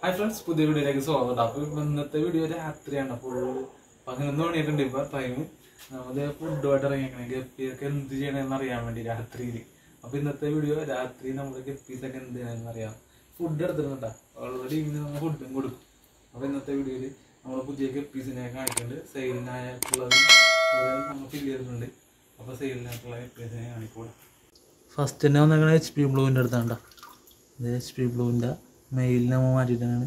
Hi friends, പുതിയ വീഡിയോയിലേക്ക് സ്വാഗതം. അപ്പോൾ ഇന്നത്തെ വീഡിയോ രാത്രിയാണ്. അപ്പോൾ 11 മണിയായിട്ടുണ്ട് ഇപ്പോൾ ടൈം. നമ്മൾ ഫുഡുമായിട്ട് ഇറങ്ങിയേക്കണേ ഗപ്പിയൊക്കെ എന്ത് ചെയ്യണമെന്ന് അറിയാൻ വേണ്ടി രാത്രിയിൽ. അപ്പോൾ ഇന്നത്തെ വീഡിയോ രാത്രി നമ്മൾ ഗപ്പീസൊക്കെ എന്ത് ചെയ്യണമെന്ന് അറിയാം. ഫുഡ് എടുത്തിരുന്നുണ്ടാ ഓൾറെഡി ഇങ്ങനെ നമ്മൾ ഫുഡും കൊടുക്കും. അപ്പോൾ ഇന്നത്തെ വീഡിയോയിൽ നമ്മൾ പുതിയ ഗപ്പീസിനെ കാണിക്കുന്നുണ്ട്. സെയിലിനായിട്ടുള്ളത് നമ്മൾ ഫില്ല് ചെയ്തിട്ടുണ്ട്. അപ്പോൾ സെയിലിനായിട്ടുള്ള ഗപ്പീസിനെ കാണിക്കൂടാ. ഫസ്റ്റ് തന്നെ വന്നേക്കണ HP ബ്ലൂവിൻ്റെ അടുത്താണ്ടാ. ഇത് HP ബ്ലൂവിൻ്റെ മെയിലിന് നമ്മൾ മാറ്റിയിട്ടാണ്.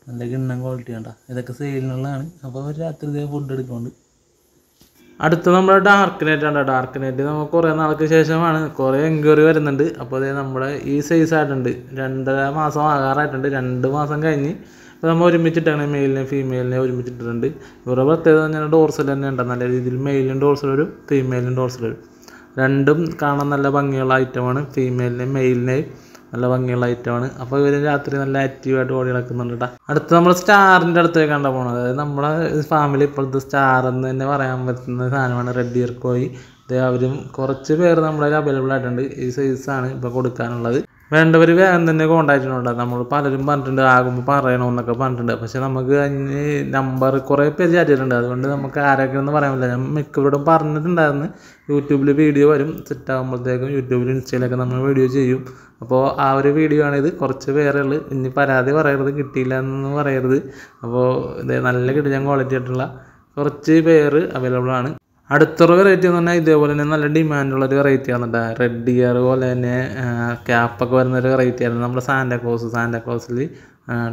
നല്ല കിണ്ണം ക്വാളിറ്റി വേണ്ട. ഇതൊക്കെ സെയിലിനുള്ളതാണ്. അപ്പോൾ അവർ രാത്രി ഇതേ ഫുഡ് എടുക്കുന്നുണ്ട്. അടുത്ത നമ്മുടെ ഡാർക്ക് നെറ്റ് ആണ്. ഡാർക്ക് നെറ്റ് നമ്മൾ കുറേ നാൾക്ക് ശേഷമാണ് കുറേ എൻക്വയറി വരുന്നുണ്ട്. അപ്പോൾ അതേ നമ്മുടെ ഈ സൈസ് ആയിട്ടുണ്ട്. 2.5 മാസം ആകാറായിട്ടുണ്ട്. 2 മാസം കഴിഞ്ഞ് ഇപ്പോൾ നമ്മൾ ഒരുമിച്ചിട്ടാണ് മെയിലിനെ ഫീമെയിലിനെ ഒരുമിച്ചിട്ടിട്ടുണ്ട്. ഇവരുടെ പ്രത്യേകത ഞാൻ ഡോർസൽ തന്നെ ഉണ്ട്. നല്ല രീതിയിൽ മെയിലും ഡോർസൽ വരും, ഫീമെയിലും ഡോർസൽ വരും. രണ്ടും കാണാൻ നല്ല ഭംഗിയുള്ള ഐറ്റമാണ്. ഫീമെയിലിനെയും മെയിലിനെയും നല്ല ഭംഗിയുള്ള ഐറ്റമാണ്. അപ്പോൾ ഇവർ രാത്രി നല്ല ആക്റ്റീവായിട്ട് ഓടി നടക്കുന്നുണ്ട് കേട്ടോ. അടുത്ത് നമ്മൾ സ്റ്റാറിൻ്റെ അടുത്തേക്കാണ് പോകുന്നത്. അതായത് നമ്മുടെ ഫാമിലി ഇപ്പോഴത്തെ സ്റ്റാർ എന്ന് തന്നെ പറയാൻ പറ്റുന്ന സാധനമാണ് റെഡ് ഇയർ കോയി. അവരും കുറച്ച് പേര് നമ്മുടെ അവൈലബിൾ ആയിട്ടുണ്ട്. ഈ സൈസാണ് ഇപ്പോൾ കൊടുക്കാനുള്ളത്. വേണ്ടവർ വേഗം തന്നെ കോൺടാക്ട് ചെയ്യുന്നുണ്ട്. നമ്മൾ പലരും പറഞ്ഞിട്ടുണ്ട് ആകുമ്പോൾ പറയണമെന്നൊക്കെ പറഞ്ഞിട്ടുണ്ട്. പക്ഷെ നമുക്ക് അതിന് നമ്പർ കുറേ പേര് ചാറ്റിയിട്ടുണ്ട്. അതുകൊണ്ട് നമുക്ക് ആരൊക്കെയെന്ന് പറയാൻ പറ്റില്ല. ഞാൻ മിക്കവരോടും പറഞ്ഞിട്ടുണ്ടായിരുന്നു യൂട്യൂബിൽ വീഡിയോ വരും. സെറ്റാകുമ്പോഴത്തേക്കും യൂട്യൂബിൽ ഇൻസ്റ്റയിലൊക്കെ നമ്മൾ വീഡിയോ ചെയ്യും. അപ്പോൾ ആ ഒരു വീഡിയോ ആണിത്. കുറച്ച് പേരുകൾ ഇനി പരാതി പറയരുത്, കിട്ടിയില്ല എന്ന് പറയരുത്. അപ്പോൾ ഇത് നല്ല കിട്ടിയ ക്വാളിറ്റി ആയിട്ടുള്ള കുറച്ച് പേര് അവൈലബിൾ ആണ്. അടുത്തൊരു വെറൈറ്റി എന്ന് പറഞ്ഞാൽ ഇതേപോലെ തന്നെ നല്ല ഡിമാൻഡുള്ളൊരു വെറൈറ്റി ആണെന്നുണ്ട്. റെഡ് ഇയർ പോലെ തന്നെ ക്യാപ്പൊക്കെ വരുന്നൊരു വെറൈറ്റി ആയിരുന്നു. നമ്മുടെ സാന്റാക്ലോസിൽ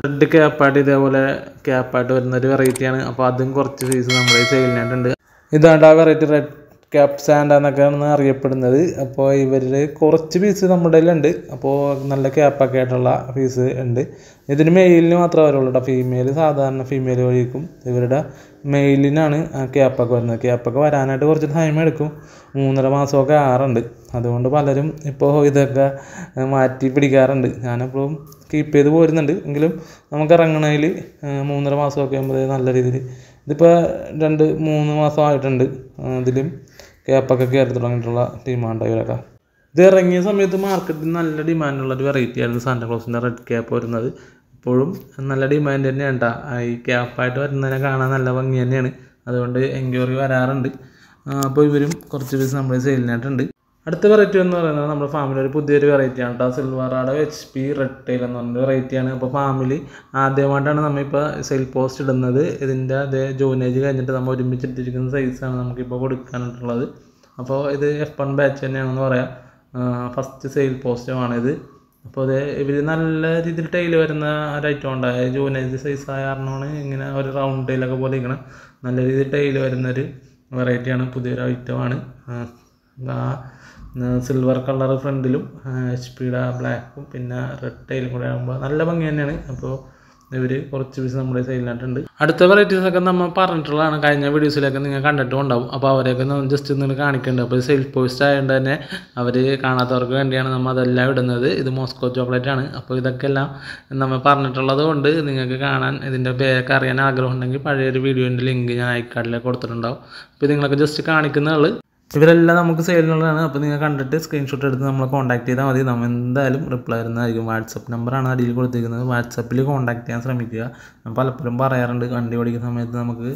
റെഡ് ക്യാപ്പായിട്ട് ഇതേപോലെ ക്യാപ്പായിട്ട് വരുന്നൊരു വെറൈറ്റിയാണ്. അപ്പോൾ അതും കുറച്ച് പീസ് നമ്മുടെ സെയിലിനായിട്ടുണ്ട്. ഇതാണ് ആ വെറൈറ്റി റെഡ് ക്യാപ്പ് സാൻഡ എന്നൊക്കെയാണ് അറിയപ്പെടുന്നത്. അപ്പോൾ ഇവരിൽ കുറച്ച് പീസ് നമ്മുടെ കയ്യിലുണ്ട്. അപ്പോൾ നല്ല ക്യാപ്പൊക്കെ ആയിട്ടുള്ള പീസ് ഉണ്ട്. ഇതിന് മെയിലിന് മാത്രമേ വരുള്ളൂ കേട്ടോ. ഫീമെയിൽ സാധാരണ ഫീമെയിൽ വഴിക്കും. ഇവരുടെ മെയിലിനാണ് ക്യാപ്പൊക്കെ വരുന്നത്. ക്യാപ്പൊക്കെ വരാനായിട്ട് കുറച്ച് ടൈം എടുക്കും. 3.5 മാസമൊക്കെ ആറുണ്ട്. അതുകൊണ്ട് പലരും ഇപ്പോൾ ഇതൊക്കെ മാറ്റി പിടിക്കാറുണ്ട്. ഞാനെപ്പോഴും കീപ്പ് ചെയ്ത് പോരുന്നുണ്ട്. എങ്കിലും നമുക്ക് ഇറങ്ങണതിൽ 3.5 മാസമൊക്കെ ആകുമ്പോൾ നല്ല രീതിയിൽ ഇതിപ്പോൾ 2-3 മാസമായിട്ടുണ്ട്. ഇതിലും ക്യാപ്പൊക്കെ കയറി തുടങ്ങിയിട്ടുള്ള ടീമാണ് ഇവരൊക്കെ. ഇത് ഇറങ്ങിയ സമയത്ത് മാർക്കറ്റിൽ നല്ല ഡിമാൻഡുള്ളൊരു വെറൈറ്റി ആയിരുന്നു സാന്റാക്ലോസിൻ്റെ റെഡ് ക്യാപ്പ് വരുന്നത്. ഇപ്പോഴും നല്ല ഡിമാൻഡ് തന്നെയാണ് കേട്ടോ. ഈ ക്യാപ്പായിട്ട് വരുന്നതിനെ കാണാൻ നല്ല ഭംഗി തന്നെയാണ്. അതുകൊണ്ട് എൻക്വയറി വരാറുണ്ട്. അപ്പോൾ ഇവരും കുറച്ച് പീസ് നമ്മുടെ സെയിലിനായിട്ടുണ്ട്. അടുത്ത വെറൈറ്റി എന്ന് പറയുന്നത് നമ്മുടെ ഫാമിലി ഒരു പുതിയൊരു വെറൈറ്റിയാണ് കേട്ടോ. സിൽവറാടെ HP റെഡ് ടൈൽ എന്ന് പറഞ്ഞൊരു വെറൈറ്റിയാണ്. അപ്പോൾ ഫാമിലി ആദ്യമായിട്ടാണ് നമ്മളിപ്പോൾ സെയിൽ പോസ്റ്റ് ഇടുന്നത്. ഇതിൻ്റെ അതേ ജോയിനേജ് കഴിഞ്ഞിട്ട് നമ്മൾ ഒരുമിച്ചിട്ടിരിക്കുന്ന സൈസാണ് നമുക്കിപ്പോൾ കൊടുക്കാനായിട്ടുള്ളത്. അപ്പോൾ ഇത് F1 ബാച്ച് തന്നെയാണെന്ന് പറയാം. ഫസ്റ്റ് സെയിൽ പോസ്റ്റുമാണിത്. അപ്പോൾ അത് ഇവർ നല്ല രീതിയിൽ ടൈൽ വരുന്ന ഒരു ഐറ്റം ഉണ്ടായ ജൂനേജ് സൈസായ കാരണമാണ് ഇങ്ങനെ ഒരു റൗണ്ട് ടൈലൊക്കെ പോലെ ഇരിക്കണം. നല്ല രീതിയിൽ ടൈൽ വരുന്നൊരു വെറൈറ്റിയാണ്. പുതിയൊരു ഐറ്റമാണ്. സിൽവർ കളർ ഫ്രണ്ടിലും HP ബ്ലാക്കും പിന്നെ റെഡ് ടൈലും കൂടെ ആകുമ്പോൾ നല്ല ഭംഗി തന്നെയാണ്. അപ്പോൾ ഇവർ കുറച്ച് പീസ് നമ്മുടെ സൈഡിലായിട്ടുണ്ട്. അടുത്ത വെറൈറ്റീസൊക്കെ നമ്മൾ പറഞ്ഞിട്ടുള്ളതാണ്. കഴിഞ്ഞ വീഡിയോസിലൊക്കെ നിങ്ങൾ കണ്ടിട്ടും ഉണ്ടാവും. അപ്പോൾ അവരെയൊക്കെ ജസ്റ്റ് ഒന്ന് കാണിക്കുന്നുണ്ട്. അപ്പോൾ സെയിൽ പോസ്റ്റ് ആയതുകൊണ്ട് തന്നെ അവർ കാണാത്തവർക്ക് വേണ്ടിയാണ് നമ്മൾ അതെല്ലാം ഇടുന്നത്. ഇത് മോസ്കോ ചോക്ലേറ്റ് ആണ്. അപ്പോൾ ഇതൊക്കെ എല്ലാം നമ്മൾ പറഞ്ഞിട്ടുള്ളത് കൊണ്ട് നിങ്ങൾക്ക് കാണാൻ ഇതിൻ്റെ പേരൊക്കെ അറിയാൻ ആഗ്രഹം ഉണ്ടെങ്കിൽ പഴയൊരു വീഡിയോൻ്റെ ലിങ്ക് ഞാൻ ഐക്കാർഡിലേക്ക് കൊടുത്തിട്ടുണ്ടാവും. അപ്പോൾ നിങ്ങളൊക്കെ ജസ്റ്റ് കാണിക്കുന്നതുള്ളൂ. ഇവരെല്ലാം നമുക്ക് സെയിലിനുള്ളതാണ്. അപ്പോൾ നിങ്ങൾ കണ്ടിട്ട് സ്ക്രീൻഷോട്ട് എടുത്ത് നമ്മളെ കോൺടാക്ട് ചെയ്താൽ മതി. നമ്മൾ എന്തായാലും റിപ്ലൈ വരുന്നതായിരിക്കും. വാട്സപ്പ് നമ്പറാണ് അടിയിൽ കൊടുത്തിരിക്കുന്നത്. വാട്സപ്പിൽ കോൺടാക്ട് ചെയ്യാൻ ശ്രമിക്കുക. ഞാൻ പലപ്പോഴും പറയാറുണ്ട് വണ്ടി ഓടിക്കുന്ന സമയത്ത് നമുക്ക്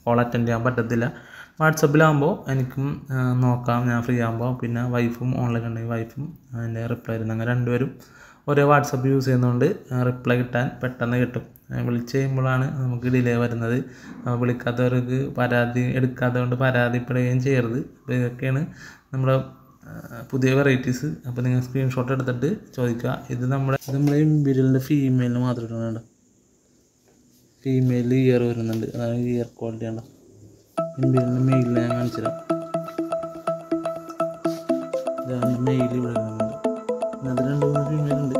കോൾ അറ്റൻഡ് ചെയ്യാൻ പറ്റത്തില്ല. വാട്സപ്പിലാകുമ്പോൾ എനിക്കും നോക്കാം, ഞാൻ ഫ്രീ ആകുമ്പോൾ. പിന്നെ വൈഫും ഓൺലൈൻ ഉണ്ടെങ്കിൽ വൈഫും അതിൻ്റെ റിപ്ലൈ തരുന്നത്. അങ്ങനെ രണ്ടുപേരും ഒരേ വാട്സപ്പ് യൂസ് ചെയ്യുന്നതുകൊണ്ട് റിപ്ലൈ കിട്ടാൻ പെട്ടെന്ന് കിട്ടും. വിളിച്ച് കഴിയുമ്പോഴാണ് നമുക്ക് ഡിലേ വരുന്നത്. വിളിക്കാത്തവർക്ക് പരാതി എടുക്കാത്തതുകൊണ്ട് പരാതിപ്പെടുകയും ചെയ്യരുത്. അപ്പോൾ ഇതൊക്കെയാണ് നമ്മുടെ പുതിയ വെറൈറ്റീസ്. അപ്പോൾ നിങ്ങൾ സ്ക്രീൻഷോട്ട് എടുത്തിട്ട് ചോദിക്കുക. ഇത് നമ്മുടെ ഇമ്പീരിയലിൻ്റെ ഫീമെയിലിന് മാത്രം ഇടുന്നുണ്ട്. ഫീമെയിൽ ഇയർ വരുന്നുണ്ട്. അതാണ് ഇയർ ക്വാളിറ്റി ആണ്. ഇമ്പീരിയലിൻ്റെ മെയിലിനെ ഞാൻ കാണിച്ചുതരാം. ഇതാണ് മെയിൽ ഇവിടെ വരുന്നുണ്ട്. അത് 2-3 ഫീമെയിലുണ്ട്.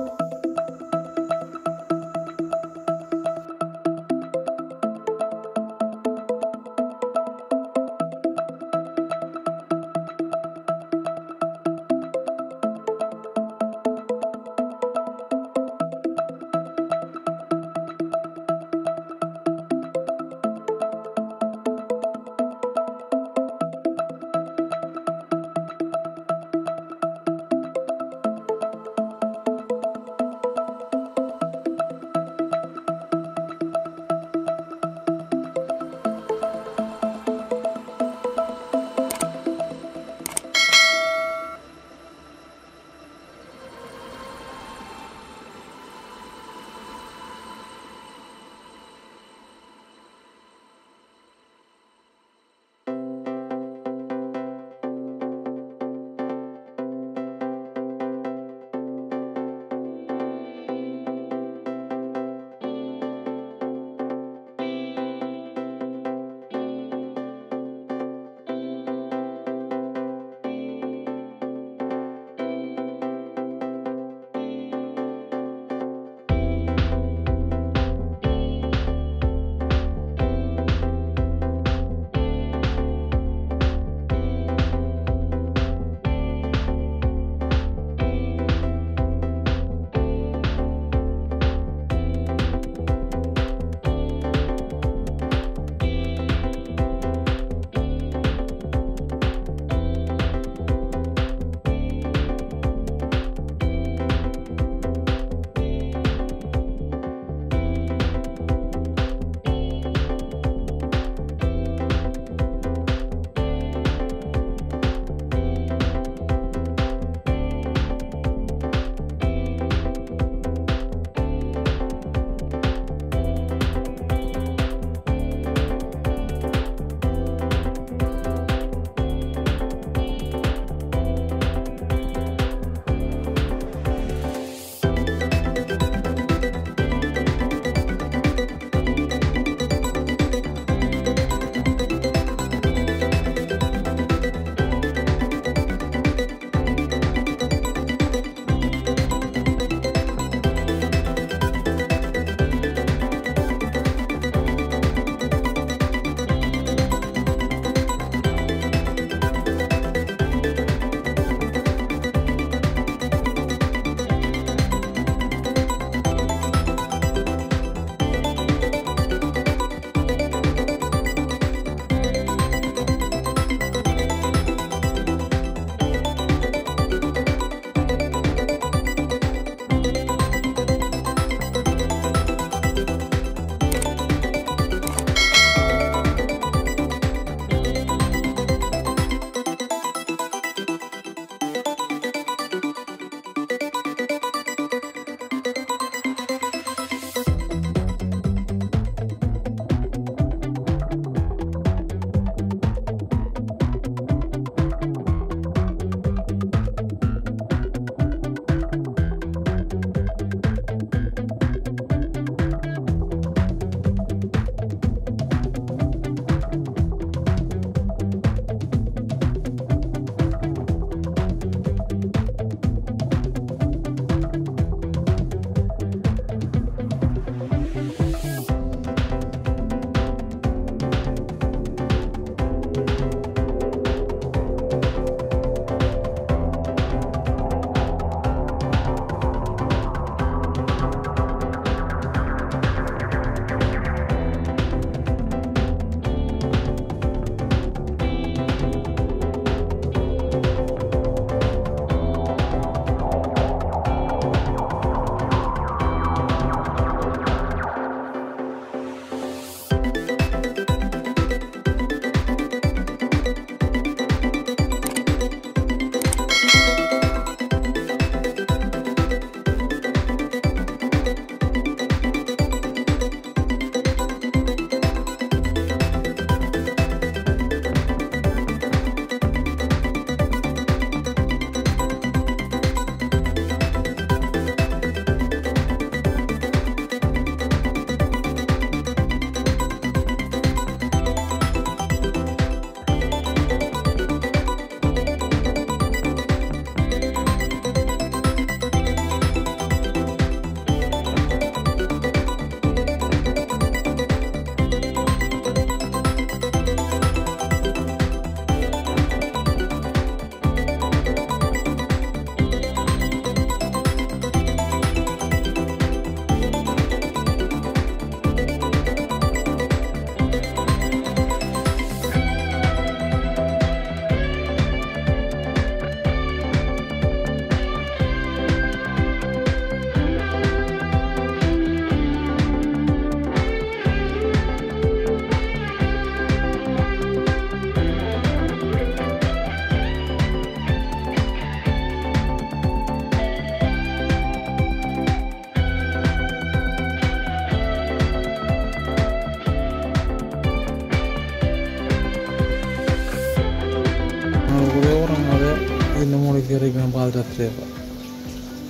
പാതിരാത്രിയപ്പോൾ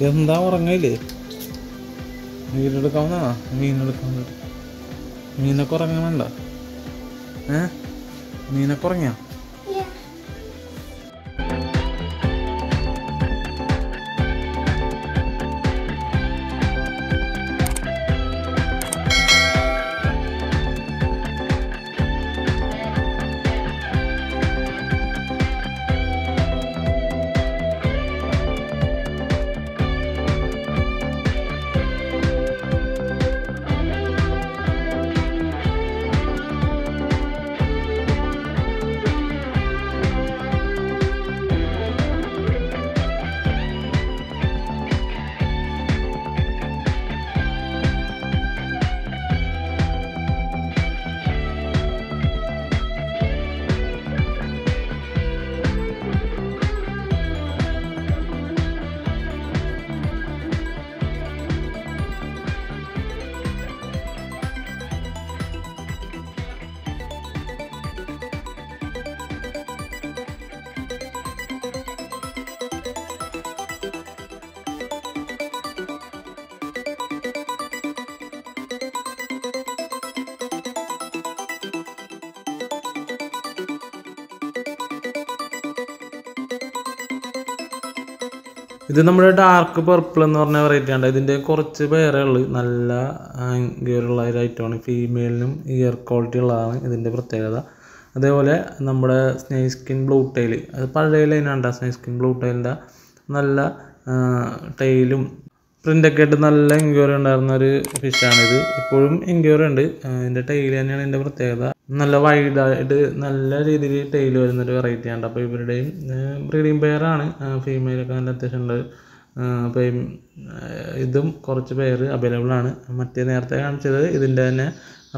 എന്താ ഉറങ്ങില്ലേ? മീനെടുക്കാവുന്ന മീനെടുക്കാൻ മീനൊക്കെ ഉറങ്ങണണ്ട. മീനൊക്കെ ഉറങ്ങിയാ? ഇത് നമ്മുടെ ഡാർക്ക് പർപ്പിൾ എന്ന് പറഞ്ഞ വെറൈറ്റി ആണ്. ഇതിൻ്റെ കുറച്ച് പേരേ ഉള്ളൂ. നല്ല ഗിയറുള്ള ഒരു ഐറ്റമാണ്. ഫീമെയിലിനും ഇയർ ക്വാളിറ്റി ഉള്ളതാണ് ഇതിൻ്റെ പ്രത്യേകത. അതേപോലെ നമ്മുടെ സ്നേക് സ്കിൻ ബ്ലൂ ടൈൽ, അത് പഴയ ലൈനാണ്. സ്നേക് സ്കിൻ ബ്ലൂ ടൈലിൻ്റെ നല്ല ടൈലും പ്രിൻ്റൊക്കെ ആയിട്ട് നല്ല എൻക്വയറി ഉണ്ടായിരുന്ന ഒരു ഫിഷാണിത്. ഇപ്പോഴും എൻക്വയറി ഉണ്ട്. ഇതിൻ്റെ ടൈൽ തന്നെയാണ് ഇതിൻ്റെ പ്രത്യേകത. നല്ല വൈഡായിട്ട് നല്ല രീതിയിൽ ടൈൽ വരുന്നൊരു വെറൈറ്റി ആണ്. അപ്പോൾ ഇവരുടെയും ബ്രീഡിങ് പെയറാണ്. ഫീമെയിലൊക്കെ നല്ല അത്യാവശ്യം ഉണ്ട്. അപ്പം ഇതും കുറച്ച് പേര് അവൈലബിൾ ആണ്. മറ്റേ നേരത്തെ കാണിച്ചത് ഇതിൻ്റെ തന്നെ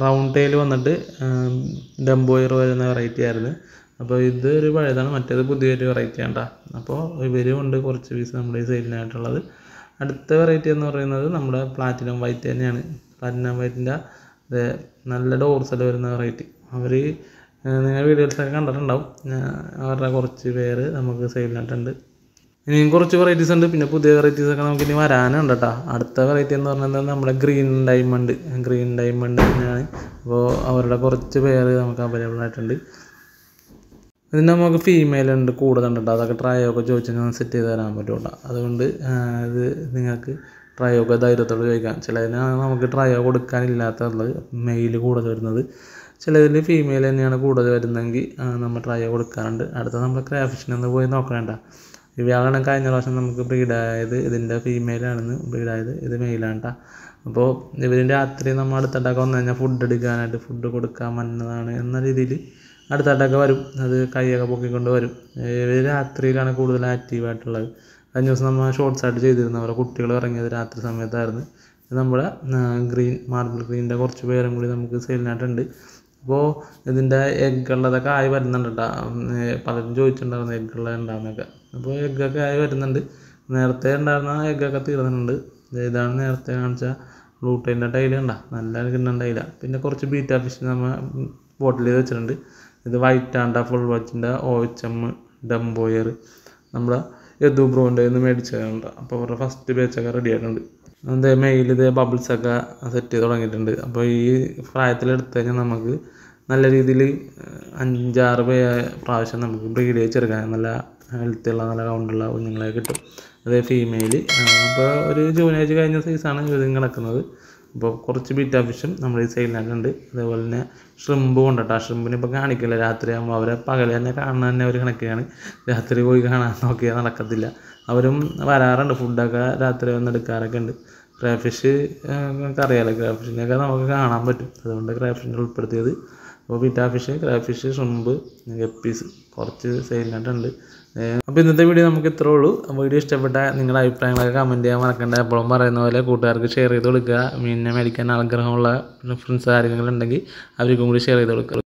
റൗണ്ട് ടൈൽ വന്നിട്ട് ഡംബോയർ വരുന്ന വെറൈറ്റി ആയിരുന്നു. അപ്പോൾ ഇത് ഒരു പഴയതാണ്, മറ്റേത് പുതിയൊരു വെറൈറ്റി ആണ്. അപ്പോൾ ഇവരും ഉണ്ട് കുറച്ച് പീസ് നമ്മുടെ ഈ സെയിലിനായിട്ടുള്ളത്. അടുത്ത വെറൈറ്റി എന്ന് പറയുന്നത് നമ്മുടെ പ്ലാറ്റിനം വൈറ്റ് തന്നെയാണ്. പ്ലാറ്റിനം വൈറ്റിൻ്റെ നല്ല ഡോർസൽ വരുന്ന വെറൈറ്റി. അവർ നിങ്ങൾ വീഡിയോസൊക്കെ കണ്ടിട്ടുണ്ടാവും. അവരുടെ കുറച്ച് പേര് നമുക്ക് സെയിലിനായിട്ടുണ്ട്. ഇനിയും കുറച്ച് വെറൈറ്റീസ് ഉണ്ട്. പിന്നെ പുതിയ വെറൈറ്റീസൊക്കെ നമുക്കിനി വരാനുണ്ട് കേട്ടോ. അടുത്ത വെറൈറ്റി എന്ന് പറഞ്ഞാൽ നമ്മുടെ ഗ്രീൻ ഡയമണ്ട് തന്നെയാണ്. അപ്പോൾ അവരുടെ കുറച്ച് പേര് നമുക്ക് അവൈലബിൾ ആയിട്ടുണ്ട്. ഇതിന് നമുക്ക് ഫീമെയിൽ ഉണ്ട് കൂടുതലുണ്ട് കേട്ടോ. അതൊക്കെ ട്രയൊക്കെ ചോദിച്ചാൽ ഞാൻ സെറ്റ് ചെയ്ത് തരാൻ പറ്റും കേട്ടോ. അതുകൊണ്ട് ഇത് നിങ്ങൾക്ക് ട്രയൊക്കെ ധൈര്യത്തോട് ചോദിക്കാം. ചിലതിന് നമുക്ക് ട്രയോ കൊടുക്കാനില്ലാത്തുള്ളത് മെയിൽ കൂടുതൽ വരുന്നത്. ചിലതിൽ ഫീമെയിൽ തന്നെയാണ് കൂടുതൽ വരുന്നതെങ്കിൽ നമ്മൾ ട്രയോ കൊടുക്കാറുണ്ട്. അടുത്ത നമ്മൾ ക്രാഫിഷിനൊന്ന് പോയി നോക്കണ്ട. ഇവയാണ് കഴിഞ്ഞ പ്രാവശ്യം നമുക്ക് ബ്രീഡായത്. ഇതിൻ്റെ ഫീമെയിലാണെന്ന് ബ്രീഡായത്, ഇത് മെയിലാണ് കേട്ടോ. അപ്പോൾ ഇവരിൻ്റെ രാത്രി നമ്മൾ അടുത്തട്ടൊക്കെ വന്നു കഴിഞ്ഞാൽ ഫുഡ് എടുക്കാനായിട്ട് ഫുഡ് കൊടുക്കാൻ വന്നതാണ് എന്ന രീതിയിൽ അടുത്തട്ടൊക്കെ വരും. അത് കൈയൊക്കെ പൊക്കിക്കൊണ്ട് വരും. ഇവർ രാത്രിയിലാണ് കൂടുതൽ ആക്റ്റീവായിട്ടുള്ളത്. കഴിഞ്ഞ ദിവസം നമ്മൾ ഷോർട്സ് ആയിട്ട് ചെയ്തിരുന്നു. അവരുടെ കുട്ടികൾ ഇറങ്ങിയത് രാത്രി സമയത്തായിരുന്നു. നമ്മുടെ മാർബിൾ ഗ്രീനിൻ്റെ കുറച്ച് പേരും കൂടി നമുക്ക് സെയിലിനായിട്ടുണ്ട്. അപ്പോൾ ഇതിൻ്റെ എഗ്ഗുള്ളതൊക്കെ ആയി വരുന്നുണ്ട് കേട്ടോ. പലരും ചോദിച്ചിട്ടുണ്ടായിരുന്നു എഗ്ഗുള്ളത് ഉണ്ടാകുന്നൊക്കെ. അപ്പോൾ എഗ്ഗൊക്കെ ആയി വരുന്നുണ്ട്. നേരത്തെ ഉണ്ടായിരുന്ന എഗ്ഗൊക്കെ തീർന്നിട്ടുണ്ട്. ഇതാണ് നേരത്തെ കാണിച്ച ബ്ലൂ ടൈലിൻ്റെ ടൈൽ കണ്ട നല്ല കിണ്ണൻ ടൈലാണ്. പിന്നെ കുറച്ച് ബീറ്റാ ഫിഷ് നമ്മൾ ബോട്ടിൽ ചെയ്ത് വെച്ചിട്ടുണ്ട്. ഇത് വൈറ്റ് ആണ്ട ഫുൾ വാച്ചിൻ്റെ OHM ഡംബോയർ നമ്മുടെ യദു ബ്രോൻ്റെ നിന്ന് മേടിച്ചതുണ്ട്. അപ്പോൾ അവരുടെ ഫസ്റ്റ് ബാച്ചൊക്കെ റെഡി ആയിട്ടുണ്ട്. അത് മെയിൽ ഇത് ബബിൾസൊക്കെ സെറ്റ് ചെയ്ത് തുടങ്ങിയിട്ടുണ്ട്. അപ്പോൾ ഈ പ്രായത്തിലെടുത്ത് കഴിഞ്ഞാൽ നമുക്ക് നല്ല രീതിയിൽ 5-6 പ്രാവശ്യം നമുക്ക് ബ്രീഡ് ചെയ്തെടുക്കാൻ നല്ല ഹെൽത്തുള്ള നല്ല കൗണ്ടുള്ള കുഞ്ഞുങ്ങളെ കിട്ടും. അതേ ഫീമെയിൽ അപ്പോൾ ഒരു ജൂനേജ് കഴിഞ്ഞ സൈസാണ് ഇത് കിടക്കുന്നത്. അപ്പോൾ കുറച്ച് ബീറ്റാ ഫിഷും നമ്മുടെ ഈ സെയിലിനായിട്ടുണ്ട്. അതേപോലെ തന്നെ ഷ്രിമ്പും ഉണ്ട് കേട്ടോ. ഷ്രിമ്പിന് ഇപ്പോൾ കാണിക്കില്ല. രാത്രിയാകുമ്പോൾ അവരെ പകൽ തന്നെ കാണുന്ന തന്നെ ഒരു കണക്കാണ്. രാത്രി പോയി കാണാൻ നോക്കിയാൽ നടക്കത്തില്ല. അവരും വരാറുണ്ട്. ഫുഡൊക്കെ രാത്രി വന്ന് എടുക്കാറൊക്കെ ഉണ്ട്. ക്രാഫിഷ് അറിയാമല്ലോ, ക്രാഫിഷിനെയൊക്കെ നമുക്ക് കാണാൻ പറ്റും. അതുകൊണ്ട് ക്രാഫിഷിനെ ഉൾപ്പെടുത്തിയത്. അപ്പോൾ beta fish, crayfish, shrimp, guppies കുറച്ച് സെയിലിനായിട്ടുണ്ട്. അപ്പോൾ ഇന്നത്തെ വീഡിയോ നമുക്ക് ഇത്രേ ഉള്ളൂ. വീഡിയോ ഇഷ്ടപ്പെട്ട നിങ്ങളുടെ അഭിപ്രായങ്ങളൊക്കെ കമൻറ്റ് ചെയ്യാൻ മറക്കണ്ട. എപ്പോഴും പറയുന്ന പോലെ കൂട്ടുകാർക്ക് ഷെയർ ചെയ്ത് കൊടുക്കുക. മീനിനെ മേടിക്കാൻ ആഗ്രഹമുള്ള ഫ്രണ്ട്സ് ആരെങ്കിലും ഉണ്ടെങ്കിൽ അവർക്കും കൂടി ഷെയർ ചെയ്ത് കൊടുക്കുക.